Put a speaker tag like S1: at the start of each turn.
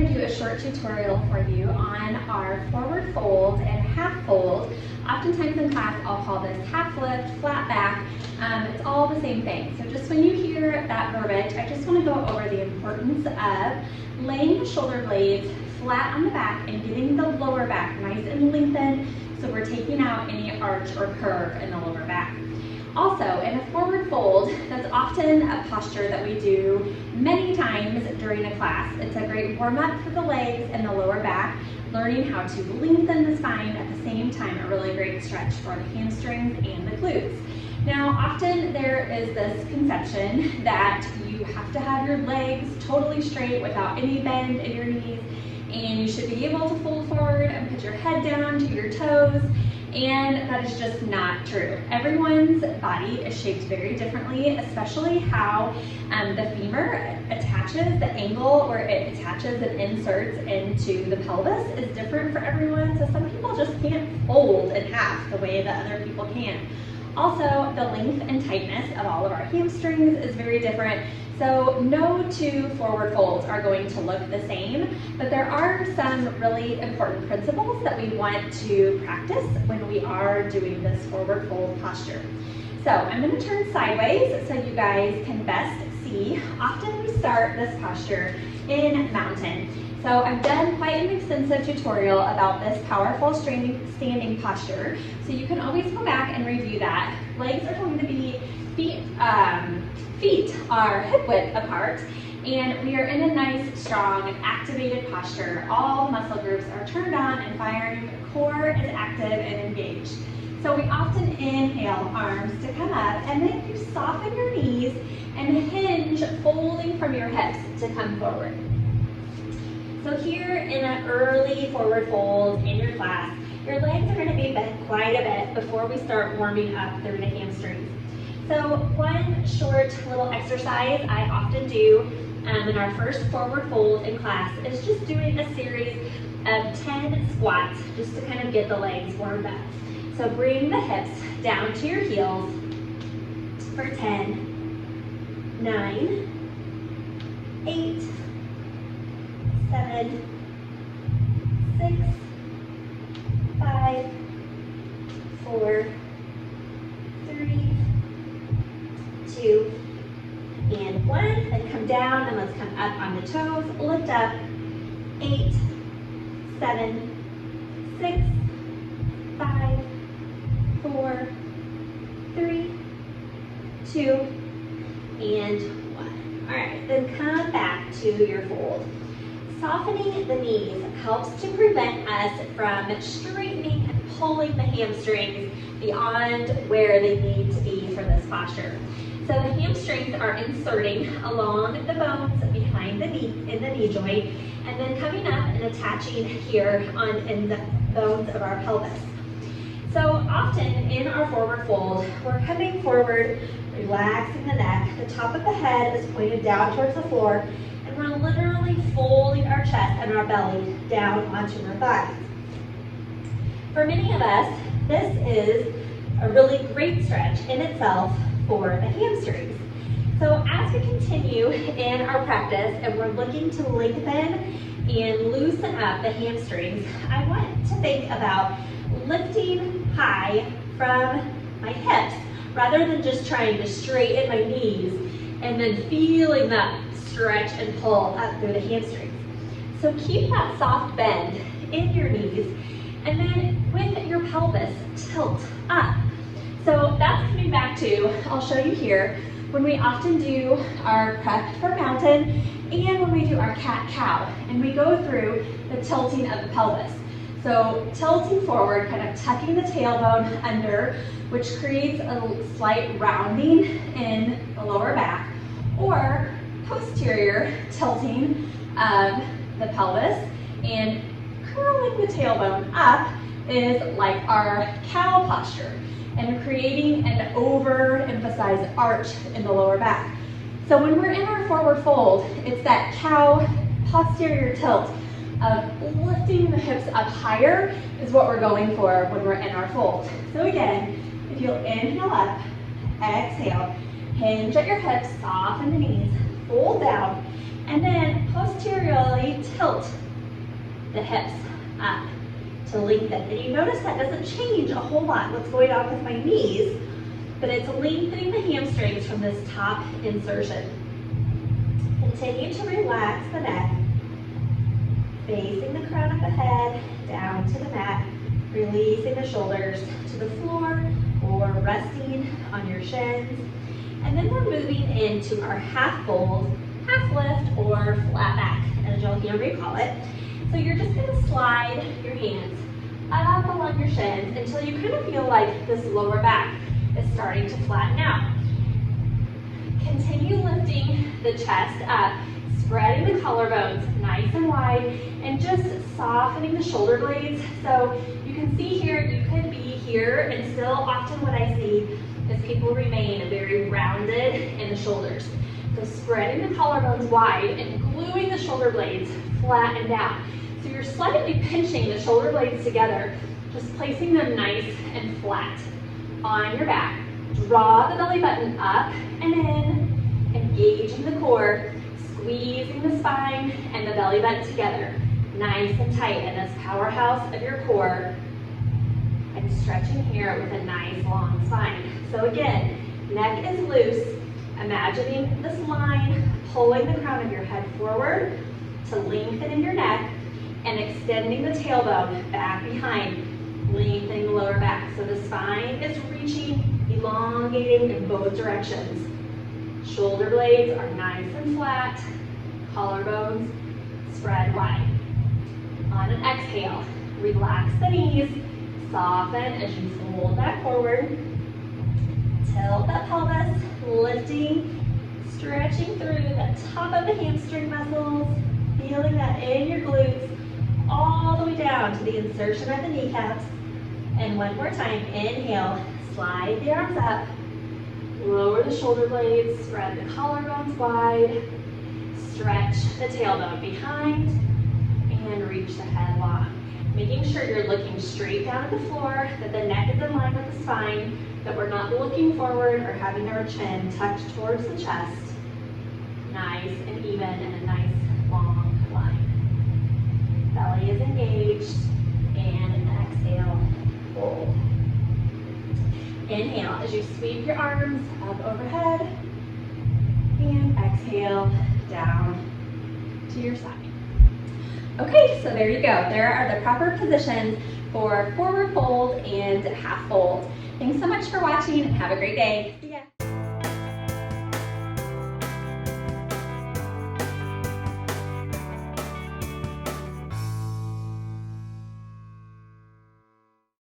S1: going to do a short tutorial for you on our forward fold and half fold. Oftentimes in class I'll call this half lift, flat back. It's all the same thing. So just when you hear that verbiage, I just want to go over the importance of laying the shoulder blades flat on the back and getting the lower back nice and lengthened so we're taking out any arch or curve in the lower back. Also, in a forward fold, that's often a posture that we do many times during a class. It's a great warm-up for the legs and the lower back, learning how to lengthen the spine at the same time, a really great stretch for the hamstrings and the glutes. Now, often there is this conception that you have to have your legs totally straight without any bend in your knees, and you should be able to fold forward and put your head down to your toes. And that is just not true. Everyone's body is shaped very differently, especially how the femur attaches, the angle where it attaches and inserts into the pelvis is different for everyone. So some people just can't fold in half the way that other people can. Also, the length and tightness of all of our hamstrings is very different. So no two forward folds are going to look the same, but there are some really important principles that we want to practice when we are doing this forward fold posture. So I'm going to turn sideways so you guys can best see. Often we start this posture in mountain. So I've done quite an extensive tutorial about this powerful standing posture, so you can always go back and review that. Legs are going to be feet are hip width apart, and we are in a nice, strong, activated posture. All muscle groups are turned on and firing, the core is active and engaged. So we often inhale arms to come up, and then you soften your knees and hinge, folding from your hips to come forward. So here in an early forward fold in your class, your legs are going to be bent quite a bit before we start warming up through the hamstrings. So one short little exercise I often do in our first forward fold in class is just doing a series of 10 squats just to kind of get the legs warmed up. So bring the hips down to your heels for 10, 9, 8, 7, 6, 5, 4, 3, 2, and 1. Then come down and let's come up on the toes. Lift up. 8, 7, 6, 5, 4, 3, 2, and 1. All right, then come back to your fold. Softening the knees helps to prevent us from straightening and pulling the hamstrings beyond where they need to be for this posture. So the hamstrings are inserting along the bones behind the knee, in the knee joint, and then coming up and attaching here in the bones of our pelvis. So often in our forward fold, we're coming forward, relaxing the neck. The top of the head is pointed down towards the floor, and we're literally folding our chest and our belly down onto our thighs. For many of us, this is a really great stretch in itself for the hamstrings. So as we continue in our practice and we're looking to lengthen and loosen up the hamstrings, I want to think about lifting high from my hips rather than just trying to straighten my knees and then feeling that stretch and pull up through the hamstrings. So keep that soft bend in your knees, and then with your pelvis, tilt up. So that's coming back to, I'll show you here, when we often do our prep for mountain and when we do our cat-cow, and we go through the tilting of the pelvis. So tilting forward, kind of tucking the tailbone under, which creates a slight rounding in the lower back, or posterior tilting of the pelvis and curling the tailbone up is like our cow posture and creating an overemphasized arch in the lower back. So when we're in our forward fold, it's that cow posterior tilt of lifting the hips up higher is what we're going for when we're in our fold. So again, if you'll inhale up, exhale, hinge at your hips, soften the knees, fold down, And then posteriorly tilt the hips up to lengthen. And you notice that doesn't change a whole lot what's going on with my knees, but it's lengthening the hamstrings from this top insertion. Continue to relax the neck, facing the crown of the head down to the mat, releasing the shoulders to the floor or resting on your shins. And then we're moving into our half fold, half lift, or flat back, as you'll hear me call it. So you're just gonna slide your hands up along your shins until you kind of feel like this lower back is starting to flatten out. Continue lifting the chest up, spreading the collarbones nice and wide, and just softening the shoulder blades. So you can see here, you could be here, and still often what I see is people remain very rounded in the shoulders. So spreading the collarbones wide and gluing the shoulder blades flat and down. So you're slightly pinching the shoulder blades together, just placing them nice and flat on your back. Draw the belly button up and in, engaging the core, squeezing the spine and the belly button together, nice and tight in this powerhouse of your core, and stretching here with a nice long spine. So again, neck is loose, imagining this line, pulling the crown of your head forward to lengthen in your neck, and extending the tailbone back behind, lengthening the lower back. So the spine is reaching, elongating in both directions. Shoulder blades are nice and flat, collarbones spread wide. On an exhale, relax the knees, soften as you fold back forward. Tilt that pelvis, lifting, stretching through the top of the hamstring muscles, feeling that in your glutes, all the way down to the insertion of the kneecaps. And one more time, inhale, slide the arms up, lower the shoulder blades, spread the collarbones wide, stretch the tailbone behind, and reach the head long. Making sure you're looking straight down at the floor, that the neck is in line with the spine, that we're not looking forward or having our chin tucked towards the chest. Nice and even and a nice long line. Belly is engaged, and an exhale, fold. Inhale as you sweep your arms up overhead, and exhale down to your side. Okay, so there you go. There are the proper positions for forward fold and half fold. Thanks so much for watching and have a great day. See ya.